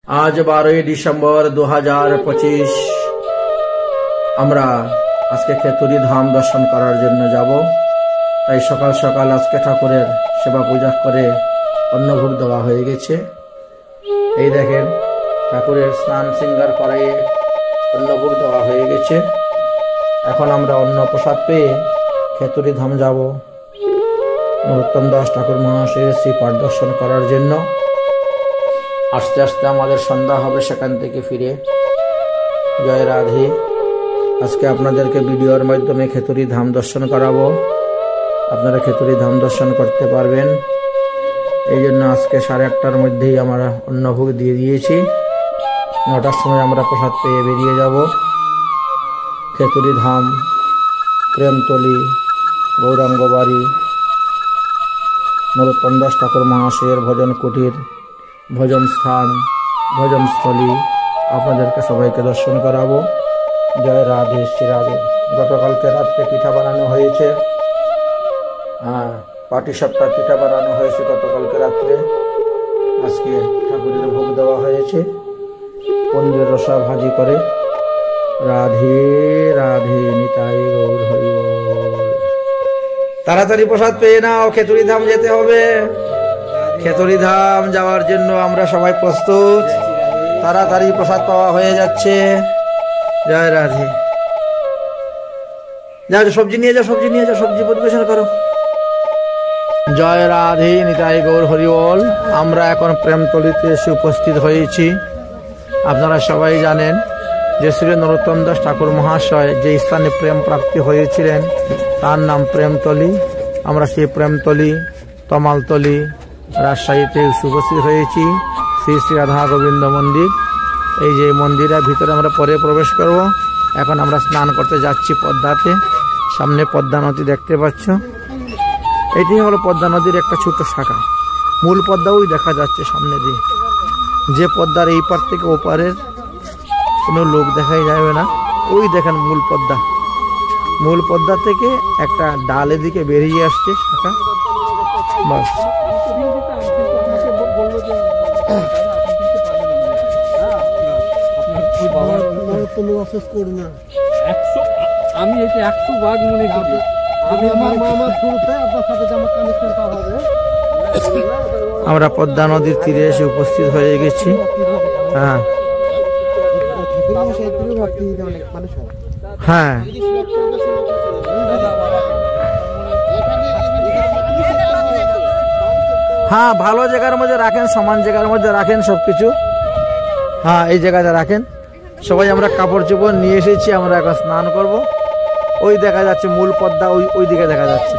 आज 12 ডিসেম্বর 2025 আমরা আজকে খেতুরি ধাম দর্শন করার জন্য যাব। তাই সকাল সকাল আজকে ঠাকুরের সেবা পূজা করে অন্নভোগ দেওয়া হয়ে গেছে। এই দেখেন ঠাকুরের স্নান সিঙ্গার করাইয়ে অন্নভোগ দেওয়া হয়ে গেছে। এখন আমরা অন্ন প্রসাদ পেয়ে খেতুরি ধাম যাব নরোত্তম দাস ঠাকুর মহাশয়ের শ্রী পাঠ দর্শন করার জন্য। আস্তে আস্তে আমাদের সন্ধ্যা হবে সেখান থেকে ফিরে। জয় রাধে। আজকে আপনাদেরকে ভিডিওর মাধ্যমে খেতুরি ধাম দর্শন করাবো। আপনারা খেতুরি ধাম দর্শন করতে পারবেন। এই জন্য আজকে 1:30টার মধ্যেই আমরা অন্নভোগ দিয়ে দিয়েছি। 9টার সময় আমরা প্রসাদ পেয়ে বেরিয়ে যাব। খেতুরি ধাম, প্রেমতলি, গৌরাঙ্গবাড়ি, নরোত্তম দাস ঠাকুর মহাশয়ের ভজন কুটির, ভজন স্থান, ভজনস্থলী আপনাদেরকে সবাইকে দর্শন করাবো। জয় রাধে শ্রী রাধে। গতকালকে রাত্রে পিঠা বানানো হয়েছে, পাটিসাপটা পিঠা বানানো হয়েছে গতকালকে রাত্রে। আজকে ঠাকুরের ভোগ দেওয়া হয়েছে পনিরের রসা ভাজি করে। রাধে রাধে নিতাই গৌর হরি বল। তাড়াতাড়ি প্রসাদ পেয়ে নাও, খেতুরি ধাম যেতে হবে। খেতুরি ধাম যাওয়ার জন্য আমরা সবাই প্রস্তুত। তাড়াতাড়ি প্রসাদ পাওয়া হয়ে যাচ্ছে। জয় রাধে। যাও সবজি নিয়ে যাও, সবজি নিয়ে যাও, সবজি পরিবেশন করো। জয় রাধে নিতাই গৌর হরি বল। আমরা এখন প্রেমতলিতে এসে উপস্থিত হয়েছি। আপনারা সবাই জানেন যে শ্রী নরোত্তম দাস ঠাকুর মহাশয় যে স্থানে প্রেম প্রাপ্তি হয়েছিলেন তার নাম প্রেমতলি। আমরা সেই প্রেমতলি, তমালতলি, রাজশাহীতে উপস্থিত হয়েছি। শ্রী শ্রী রাধা গোবিন্দ মন্দির। এই যে মন্দিরের ভিতরে আমরা পরে প্রবেশ করব। এখন আমরা স্নান করতে যাচ্ছি পদ্মাতে। সামনে পদ্মা নদী দেখতে পাচ্ছ। এটি হলো পদ্মা নদীর একটা ছোট শাখা। মূল পদ্মা ওই দেখা যাচ্ছে সামনে দিয়ে। যে পদ্মার এই পার থেকে ওপারের কোনো লোক দেখাই যাবে না। ওই দেখেন মূল পদ্মা। মূল পদ্মা থেকে একটা ডাল এদিকে বেরিয়ে আসছে শাখা। বাস আমি এটা 100 ভাগ মনে করি। আমরা পদ্মা নদীর তীরে এসে উপস্থিত হয়ে গেছি। হ্যাঁ হ্যাঁ হ্যাঁ ভালো জায়গার মধ্যে রাখেন, সমান জায়গার মধ্যে রাখেন সবকিছু। হ্যাঁ এই জায়গাটা রাখেন। সবাই আমরা কাপড় চোপড় নিয়ে এসেছি। আমরা এখন স্নান করব। ওই দেখা যাচ্ছে মূল পদ্মা, ওই দিকে দেখা যাচ্ছে।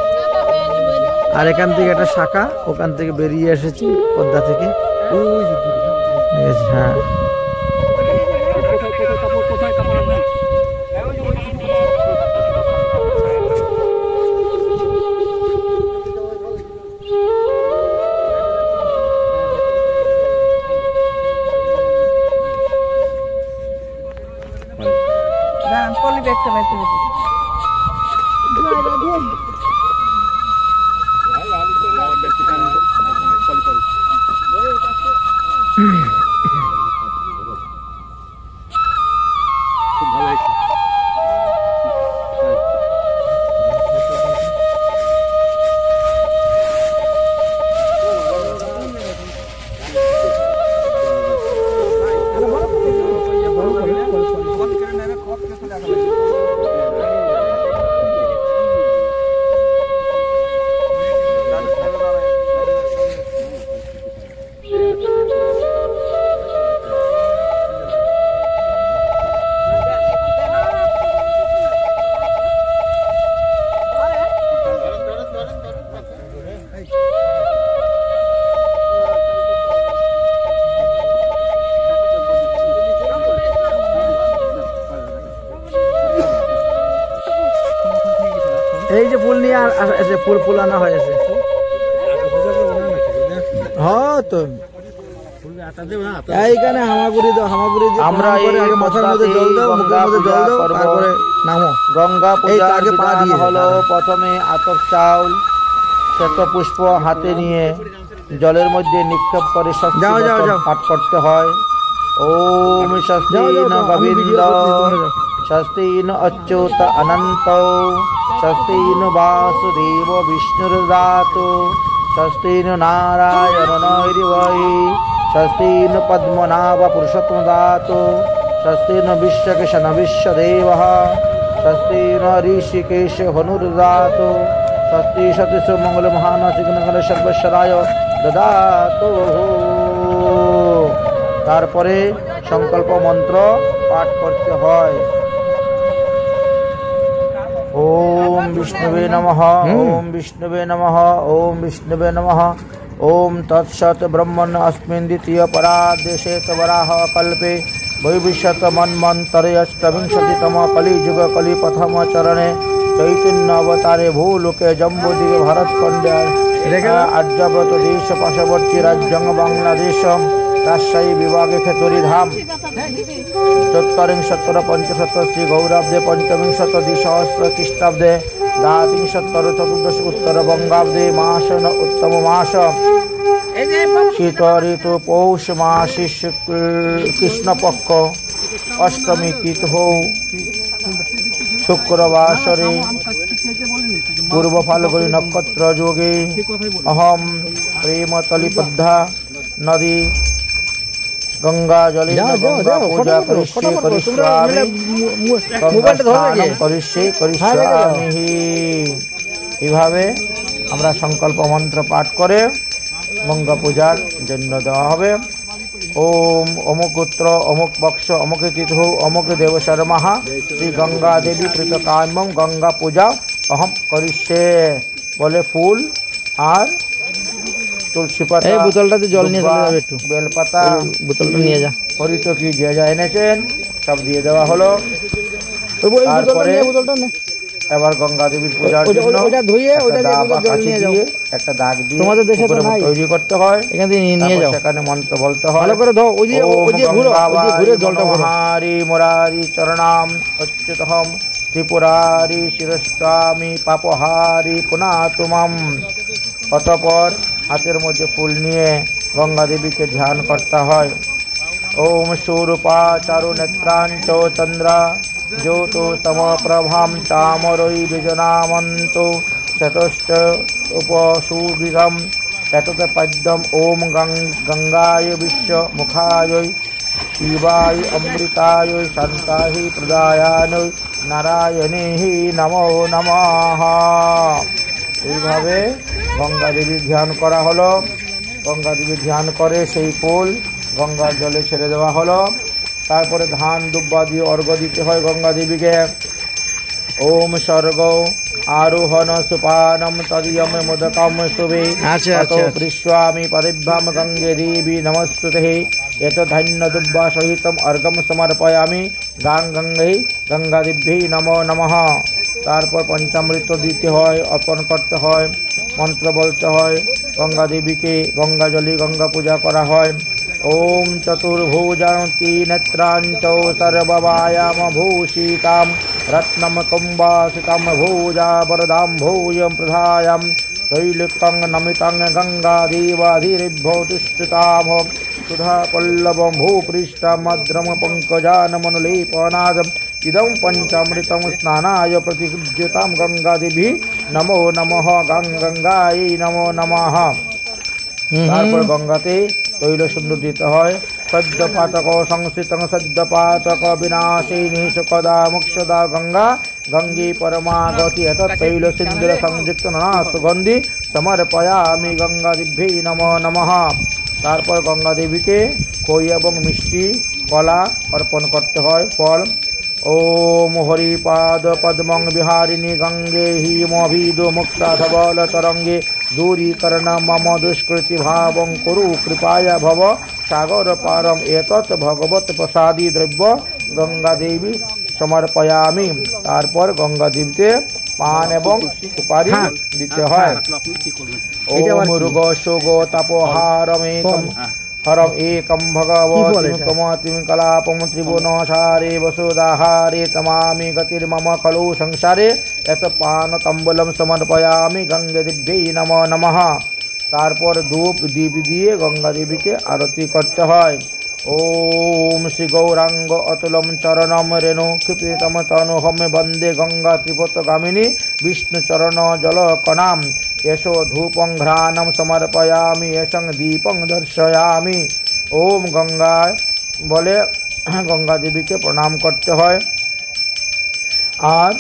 আর এখান থেকে একটা শাখা, ওখান থেকে বেরিয়ে এসেছি পদ্মা থেকে। হ্যাঁ একটা বাইতে খুব ভালো হয়েছে। এই যে ফুল নিয়ে ফুল আনা হয়েছে। হ্যাঁ তো এইখানে হামাগুড়ি দাও, হামাগুড়ি দাও। আমরা মাথার মধ্যে জল দাও, মুখের মধ্যে জল দাও, তারপরে নামো। গঙ্গা পূজার বিধান হলো প্রথমে আতপ চাউল, শ্বেতপুষ্প হাতে নিয়ে জলের মধ্যে নিক্ষেপ করে পাঠ করতে হয়। ओम स्वस्ति न गोविंद स्वस्ति न अच्युत अनंत स्वस्ति न वासुदेव विष्णुर्दातु स्वस्ति न नारायण नैर्वै स्वस्ति न पद्मनाभ पुरुषोत्तम दातु स्वस्ति न विश्वकेशन विश्वदेवः स्वस्ति न ऋषिकेश हनुर्दातु स्वस्ति सतीश मंगल महान चिग्नगल सर्वस्वराय ददातु। तारपरे संकल्प मंत्र पाठ करते हैं। ओम विष्णुवे नमः ओम विष्णुवे नमः ओम विष्णुवे नमः ओम तत्सत् ब्रह्मन् अस्मिन् द्वितीय परादेशे वराह कल्पे भविष्यत् मन्वन्तरे अष्टविंशतितम कलियुग कलिप्रथम चरणे चैतन्य अवतारे भूलोके जम्बूद्वीपे भारतखंडे आर्यावर्त देश पार्श्ववर्ती राज्य बांग्लादेश राजशाही विभागे खेतुरी धाम चत्वारिंशत्तर पंचशत श्री गौराब्दे पंचविंशत द्विसहस्र ख्रीष्टाब्दे द्वात्रिंशत्तर चतुर्दश उत्तर बंगाब्दे मास न उत्तम मास शीत ऋतु पौष मासी कृष्ण पक्ष अष्टमी तिथौ शुक्रवासरे पूर्व फाल्गुनी नक्षत्र योगे अहम प्रेम तलिपद्धा नदी गंगा जले गंगा पूजा करिष्ये करिष्यामि। এইভাবে আমরা সংকল্প মন্ত্র পাঠ করে গঙ্গা পূজার জন্য দেওয়া হবে। ओम अमुक गोत्र अमुक पक्ष अमुक तिथौ अमुक देव शर्मा श्री गंगा देवी कृतकाम्यम गंगा पूजा अहम करिष्ये बोले फूल और तुलसी पाता बोतलটাতে জল নিয়ে চলে যাবে একটু বেলপাতা বোতলটা নিয়ে যা হরিত কি যে যা এনেছেন সব দিয়ে দেওয়া হলো। তারপরে এবার গঙ্গা দেবীর পূজার জন্য ওটা ধুইয়ে ওটা দিয়ে জল নিয়ে যাও একটা দাগ দিয়ে তোমাদের দেশে তো নাই তৈরি করতে হয় এখান থেকে নিয়ে যাও সেখানে মন্ত্র বলতে হয় ভালো করে দাও ওই যে ঘুরো ঘুরে জলটা মহারি মুরারি চরণাম অচ্যুতহম ত্রিপুরারি শিরস্বামী পাপহারি পুনাতুমাম। অতঃপর হাতের মধ্যে ফুল নিয়ে গঙ্গা দেবীকে ধ্যান করতে হয়। ओम शूरूपा चारु नेत्रांच चंद्रा ज्योतो समप्रभां चामरई बीजनामंतो चतुष्ट उपसुविगम चतुर्थ पद्यम ओम गंगाय विश्व मुखाय शिवाय अमृताय शांताहि प्रदायाय नारायणे नमो नमः। এইভাবে গঙ্গা দেবীর ধ্যান করা হলো। গঙ্গা দেবীর ধ্যান করে সেই ফুল গঙ্গার জলে ছেড়ে দেওয়া হলো। তারপরে ধান দুব্বা দিয়ে অর্ঘ্য দিতে হয় গঙ্গা দেবীকে। ओम स्वर्ग आरोहण सुपानम तदीयम मुदकम शुभे पृष्वामी परिभ्रम गंगे देवी नमस्तुते यत धन्य दुब्बा सहितम अर्घम समर्पयामि गां गंगे गंगा देवी नमो नमः। তারপর পঞ্চামৃত দিতে হয় অর্পণ করতে হয় মন্ত্র বলতে হয় গঙ্গা দেবীকে গঙ্গা জলে গঙ্গা পূজা করা হয়। ओम चतुर्भुजांति नेत्रांचौ सर्ववायाम भूषितां रत्नम कुंभासितां भूजा वरदां भूयं प्रधायां त्रैलोक्यं नमितं गंगा देवाधिरिभ्यो तिष्ठताम सुधा पल्लवं भूपृष्ठमद्रम पंकजानमनुलेपनादम् इदं पंचामृतं स्नानाय प्रतिगृह्यतां गंगा देवी नमो नमः गंगायै नमो नमः। তারপর গঙ্গাতে তৈল সুন্দর দিতে হয়। সদ্য পাতক সংস্থিত সদ্য পাতক বিনাশিনী সুকদা মুক্ষদা গঙ্গা গঙ্গে পরমাগতি এত তৈল সিন্দুর সংযুক্ত নানা সুগন্ধি সমর্পয়ামি গঙ্গা দেবী নমো নমঃ। তারপর গঙ্গা দেবীকে খই এবং মিষ্টি কলা অর্পণ করতে হয় ফল। ओम हरिपाद पद्मं विहारिणी गंगे हिमभिदो मुक्ता धवल तरंगे दूरीकरण मम दुष्कृति भावं कुरु कृपाया भव सागर पारम एतत् भगवत प्रसादी द्रव्य गंगा देवी समर्पयामि। तारपर गंगा देवीते पान एवं सुपारी दिते हैं। ओम मृग शोग तपोहारमेकं हरम एकम भगवतीं कलापम त्रिभुवनसारे वसुधाहारे तमामि गतिर्मम खलु संसारे यत पान तंबुलम समर्पयामि गंगे देवी नमो नमः। तारपर धूप दीप दिए गंगा देवी के आरती करते हैं। ओम श्री गौरांग अतुलम चरणम रेणु कृपितम तनुहम वंदे गंगा त्रिपथगामिनी विष्णु चरण जल कणाम यशो धूपं घ्राणं समर्पयामि यशं दीपं दर्शयामि। ओम गंगा बोले गंगा देवी के प्रणाम करते हैं और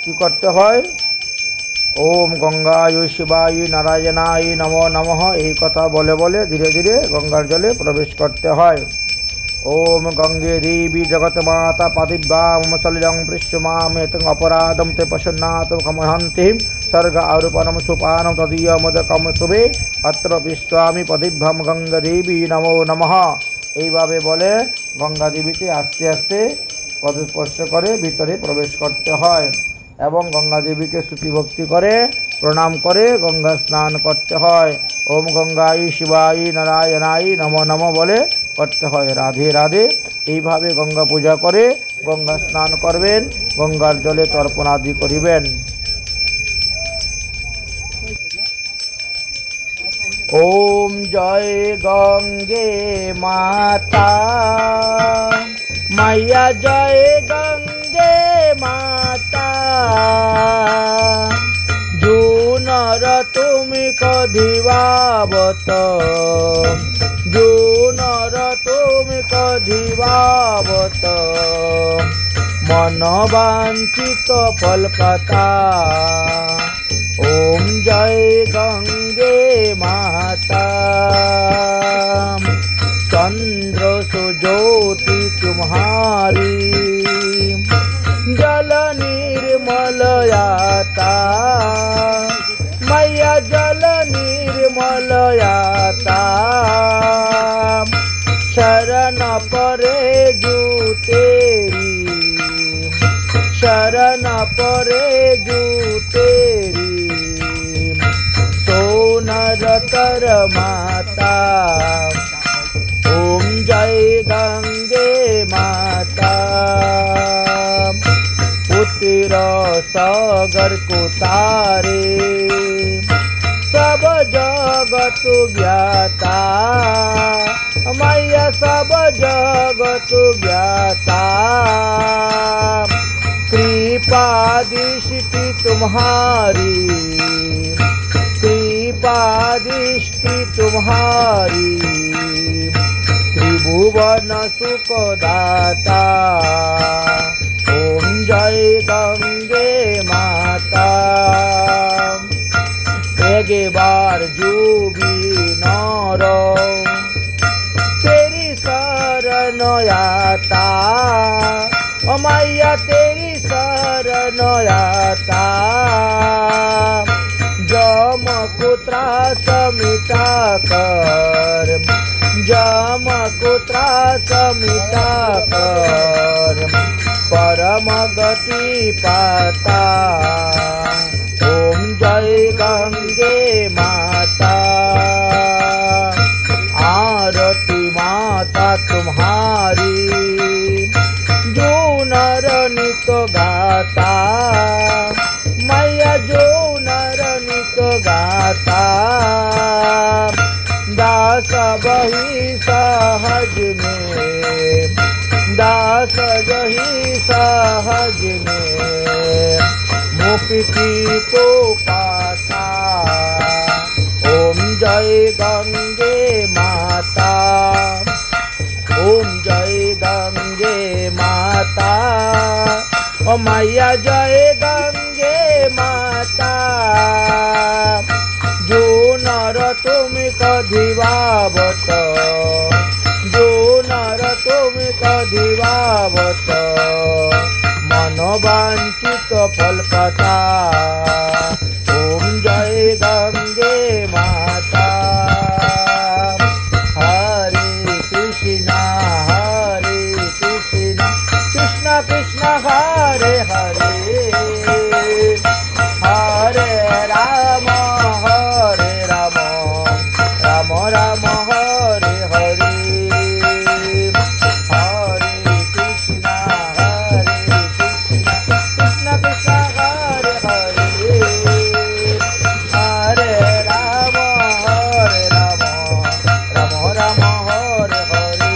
की करते हैं ओम गंगाय शिवाय नारायणाय नमो नमः এই কথা বলে বলে ধীরে ধীরে গঙ্গার জলে প্রবেশ করতে হয়। ओम गंगे देवी जगत माता पातिभ्याम सलिलं पृष्ठमामेतं अपराधं ते पशुन्नातं खमहन्ति सर्ग आरूपणं सुपानं तदीय मोदकं शुभे अत्र विश्वामि पतिभ्याम गंगा देवी नमो नमः। এইভাবে বলে গঙ্গা দেবীকে আস্তে আস্তে পদস্পর্শ করে ভিতরে প্রবেশ করতে হয় এবং গঙ্গা দেবীকে স্তুতি ভক্তি করে প্রণাম করে গঙ্গা স্নান করতে হয়। ওম গঙ্গায় শিবায় নারায়ণায় নমো নমঃ বলে করতে হয়। রাধে রাধে। এইভাবে গঙ্গা পূজা করে গঙ্গা স্নান করবেন, গঙ্গার জলে তর্পণ আদি করিবেন। ओम जय गंगे माता मैया जय गंगे माता जूनर तुमी कधिवावत जूनर तुमी कधिवावत मन वांछित फलकता। ओम जय गंगे माता चंद्र सुज्योति तुम्हारी जल निर्मलयाता मैया जल निर्मलयाता शरण परे जू तेरी शरण परे जू तेरी सोनरतर माता। ओम जय गंगे माता पुत्र सागर को तारे सब जगत ज्ञाता मैया सब जगत ज्ञाता कृपा दृष्टि तुम्हारी कृपा दृष्टि तुम्हारी त्रिभुवन सुखदाता। ओम जय गंगे माता एक बार जो भी नर तेरी शरण आता मैया तेरी शरण आता जम कुत्रा समिता कर जम कुत्रा समिता कर परम गति पाता। ओम जय गंगे माता आरती माता तुम्हारी जो नर नित गाता मैया जो नर नित गाता दास बही सहज में दास जही सहज में मुक्ति को पाता। ओम जय गंगे माता ओम जय गंगे माता ओ मैया जय गंगे माता जो नर तुम कधिवावत जो नर तुम कधिवावत मन वांछित फलकता। ओम जय गंगे माता हरे कृष्ण कृष्ण कृष्ण हरे हरे हरे राम राम राम हरे हरे हरे कृष्ण कृष्ण कृष्ण हरे हरे हरे राम राम राम हरे हरे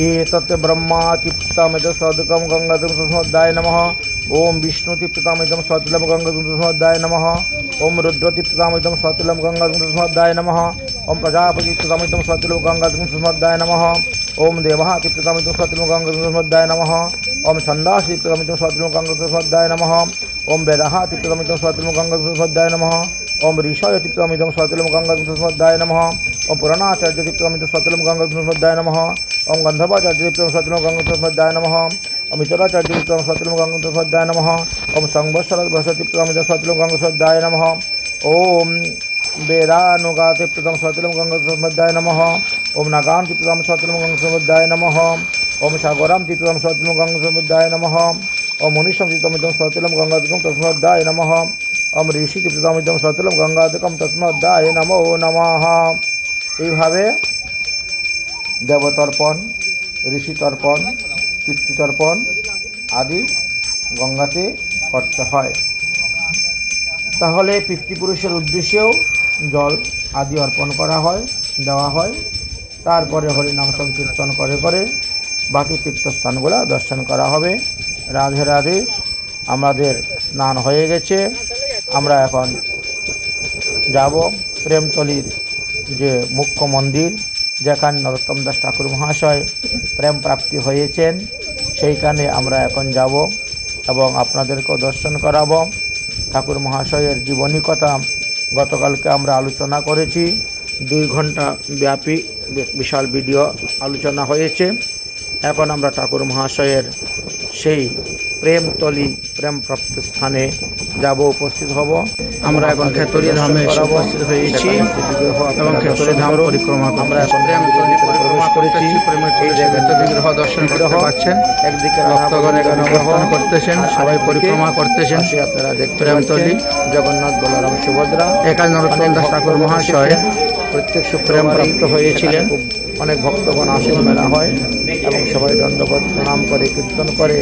एतत् ब्रह्मा चित्तमिदं सदकं गंगाधरं सुस्मदाय नमः। ओम विष्णु चित्तमिदं सतिलं गंगाधरं सुस्मदाय नमः। ओम रुद्र चित्तमिदं सतिलं गंगाधरं सुस्मदाय नमः। ओम प्रजापति चित्तमिदं सतिलं गंगाधरं सुस्मदाय नमः। ओम देवः चित्तमिदं सतिलं गंगाधरं सुस्मदाय नमः। ओम छन्दास चित्तमिदं सतिलं गंगाधरं सुस्मदाय नमः। ओम वेदः चित्तमिदं सतिलं गंगाधरं सुस्मदाय नमः। ओम ऋषय चित्तमिदं सतिलं गंगाधरं सुस्मदाय नमः। ओम पुराणाचार्य चित्तमिदं सतिलं गंगाधरं सुस्मदाय नमः। ओम गंधर्वाचार्य चित्तमिदं सतिलं गंगाधरं सुस्मदाय नमः। ओम इतराचार्य चित्तमिदं सतिलं गंगाधरं सुस्मदाय नमः। ओम संवत्सर चित्तमिदं सतिलं गंगाधरं सुस्मदाय नमः। ओम वेदानुगात चित्तमिदं सतिलं गंगाधरं सुस्मदाय नमः। ओम नागां चित्तमिदं सतिलं गंगाधरं सुस्मदाय नमः। ओम सागरं चित्तमिदं सतिलं गंगाधरं सुस्मदाय नमः। ओम मुनिशं चित्तमिदं सतिलं गंगाधरं सुस्मदाय नमः। ओम ऋषि चित्तमिदं सतिलं गंगाधरं तस्मदाय नमो नमः। এইভাবে দেবতর্পণ, ঋষি তর্পণ, পিতৃতর্পণ আদি গঙ্গাতে করতে হয়। তাহলে পিতৃপুরুষের উদ্দেশ্যেও জল আদি অর্পণ করা হয়, দেওয়া হয়। তারপরে হরিনাম সংকীর্তন করে করে বাকি তীর্থস্থানগুলো দর্শন করা হবে। রাধে রাধে। আমাদের স্নান হয়ে গেছে, আমরা এখন যাব প্রেমতলির যে মুখ্য মন্দির, যেখানে নরোত্তম দাস ঠাকুর মহাশয় প্রেম প্রাপ্তি হয়েছেন, সেইখানে আমরা এখন যাব এবং আপনাদেরকেও দর্শন করাবো। ঠাকুর মহাশয়ের জীবনী কথা গতকালকে আমরা আলোচনা করেছি, 2 ঘন্টা ব্যাপী বিশাল ভিডিও আলোচনা হয়েছে। এখন আমরা ঠাকুর মহাশয়ের সেই প্রেমতলি প্রেমপ্রাপ্ত স্থানে যাব, উপস্থিত হব। আমরা এখন খেতড়ি ধামে উপস্থিত হয়েছি এবং খেতড়ি ধাম পরিক্রমা আমরা এখন প্রেমতলি প্রবেশ করেছি। এই যে বিগ্রহ দর্শন করতে পাচ্ছেন, একদিকে ভক্তগণ এখানে অবস্থান করতেছেন, সবাই পরিক্রমা করতেছেন। আপনারা দেখতে প্রেমতলি জগন্নাথ বলরাম সুভদ্রা, এখানে নরোত্তম দাস ঠাকুর মহাশয় প্রত্যেক প্রেম প্রাপ্ত হয়েছিলেন। অনেক ভক্তগণ আসেন, মেলা হয় এবং সবাই দণ্ডবোধ প্রণাম করে কীর্তন করে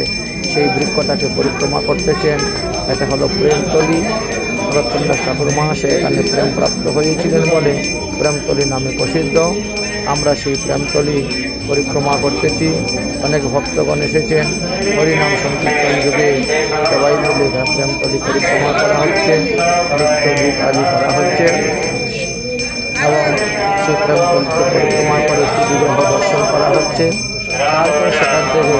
সেই বৃক্ষটাকে পরিক্রমা করতেছেন। এটা হলো প্রেমতলি। নরোত্তম দাস ঠাকুর মহাশয় এখানে প্রেম প্রাপ্ত হয়েছিলেন বলে প্রেমতলি নামে প্রসিদ্ধ। আমরা সেই প্রেমতলি পরিক্রমা করতেছি। অনেক ভক্তগণ এসেছেন, হরিনাম সংকীর্তন যুগে সবাই মিলে প্রেমতলি পরিক্রমা করা হচ্ছে, নৃত্য গীত আদি করা হচ্ছে এবং সেই প্রেমতলিকে পরিক্রমা করে শ্রীবিগ্রহ দর্শন করা হচ্ছে। তারপরে সেখান থেকে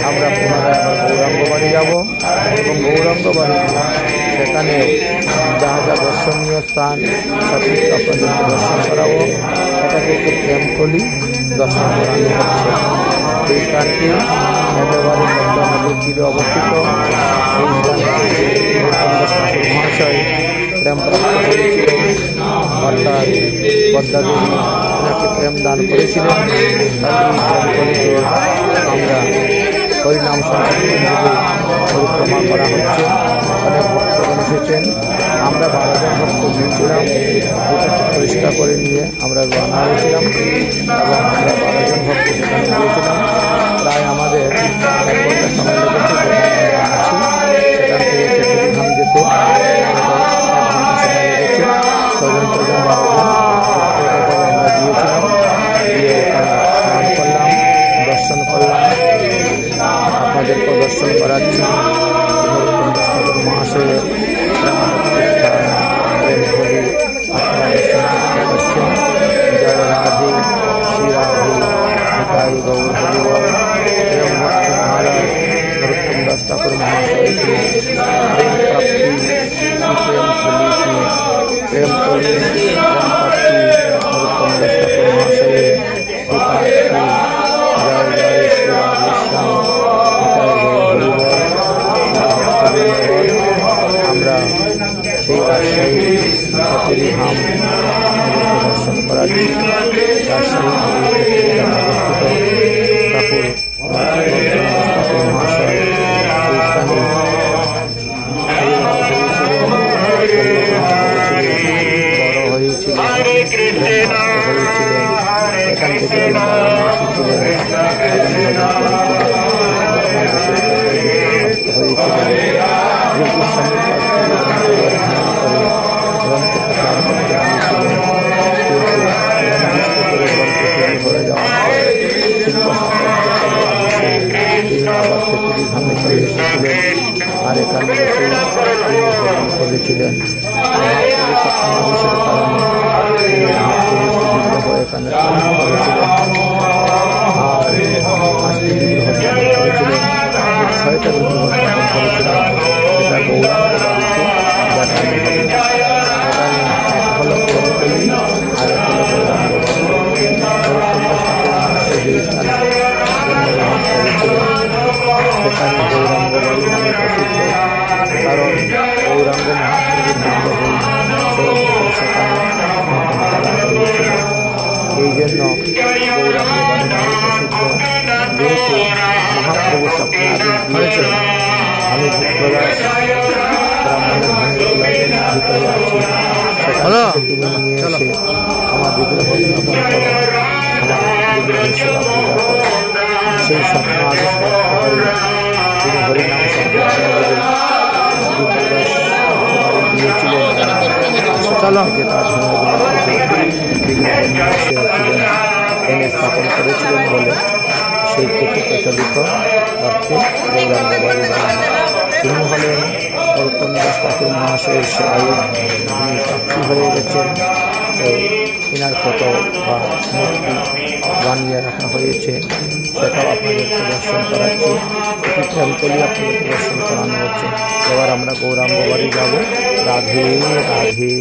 আমরা পুনরায় আবার গৌরাঙ্গ বাড়ি যাব এবং গৌরাঙ্গ বাড়ি সেখানে যা যা দর্শনীয় স্থান সব কিছু আপনাদেরকে দর্শন করাবো। এটাকে একটু প্রেমতলি দর্শন করানো হচ্ছে। এই স্থানটি একেবারে পদ্মা নদীর তীরে অবস্থিত। এই স্থানে মহাশয় প্রেম প্রাপ্ত হয়েছিলেন, অর্থাৎ পদ্মা দেবী ওনাকে প্রেম দান করেছিলেন। প্রেমতলিকে আমরা হরিনাম সংকীর্তন যুগে পরিক্রমা করা হচ্ছে। অনেক ভক্তগণ এসেছেন। আমরা 12 জন ভক্ত গিয়েছিলাম, যেটাকে পরিষ্কার করে নিয়ে আমরা রওনা হয়েছিলাম এবং আমরা 12 জন ভক্ত সেখানে গিয়েছিলাম। প্রায় আমাদের 1 ঘন্টা সময় লেগেছে, যেখানে আছি সেখান থেকে খেতড়ি ধাম যেতে 1 ঘন্টা সময় লেগেছে। 6 জন 12 জন আমরা গিয়েছিলাম, গিয়ে স্নান করলাম, দর্শন করলাম, আপনাদেরকেও দর্শন করাচ্ছি। নরোত্তম দাস ঠাকুর মহাশয়ের প্রেমতলি আপনারা দর্শন করতে পারছেন। জয় রাধে, শ্রী রাধে, নিতাই গৌর হরিবল। প্রেম ভক্তি মহারাজ নরোত্তম দাস ঠাকুর মহাশয়কে প্রেম প্রাপ্তি, প্রেমতলি প্রেম প্রাপ্তি নরোত্তম দাস ঠাকুর মহাশয়ের শ্রীপ্রাপ্তি। জয় জয় শ্রী রাধেশ্যাম, নিতাই গৌর হরিবল। আমরা সেই রাজশাহী খেতড়ি ধাম দর্শন করাচ্ছি। রাজশাহী অবস্থিত ঠাকুর মহাশয় এই স্থানে বড় হয়েছিলেন, এখান থেকে এসেছিলেন, হয়ে যাওয়ার পর শিল্প মহাপুরুষের কারণে বিগ্রহ এখানে স্থাপন করেছিলেন। আর 5টি বিগ্রহ স্থাপন করেছিলেন, 6টা বিগ্রহ স্থাপন করেছিলেন। এটা গৌরাঙ্গ বাড়িতে দেখানো হবে। এখানে এক হলো করতলি আর এক হলো গৌরাঙ্গ বাড়ি। করতলিটা ঠাকুর মহাশয় যে স্থানে জন্মগ্রহণ করেছিলেন সেখানে গৌরাঙ্গ বাড়ি নামে প্রসিদ্ধ। কারণ গৌরাঙ্গ মহাপ্রভুর বিগ্রহ সেখানে স্থাপন করা হয়েছিল। এই জন্য গৌরাঙ্গ বাড়ি নামে প্রসিদ্ধ। যেহেতু মহাপ্রভু স্বপ্নে আদেশ দিয়েছেন, আমি পুত্রদাস ব্রাহ্মণের ভাঙের ভিতরে আছি, সেখানে তুমি নিয়ে এসে আমার বিগ্রহ স্থাপন করো, আমার বিগ্রহের সেবা পূজা করো। সেই স্বপ্ন আদেশ প্রাপ্ত হয়ে তিনি হরিনাম সংকীর্তন দিয়েছিলেন। সেখান থেকে তার ধর্মগুলো বিগ্রহ নিয়ে এসেছিলেন, এনে স্থাপন করেছিলেন বলে সেই থেকে প্রচলিত অর্থে গৌরাঙ্গ বাড়ি নাম। তিনি হলেন কল্পনাদাস ঠাকুর মহাশয়ের সেবায় তিনি সাক্ষী হয়ে গেছেন। তো এনার ফটো বা মূর্তি বানিয়ে রাখা হয়েছে, সেটাও আপনাদেরকে দর্শন করাচ্ছি। টেম্পলই আপনাদেরকে দর্শন করানো হচ্ছে। এবার আমরা গৌরাঙ্গ বাড়ি যাব। রাধে রাধে।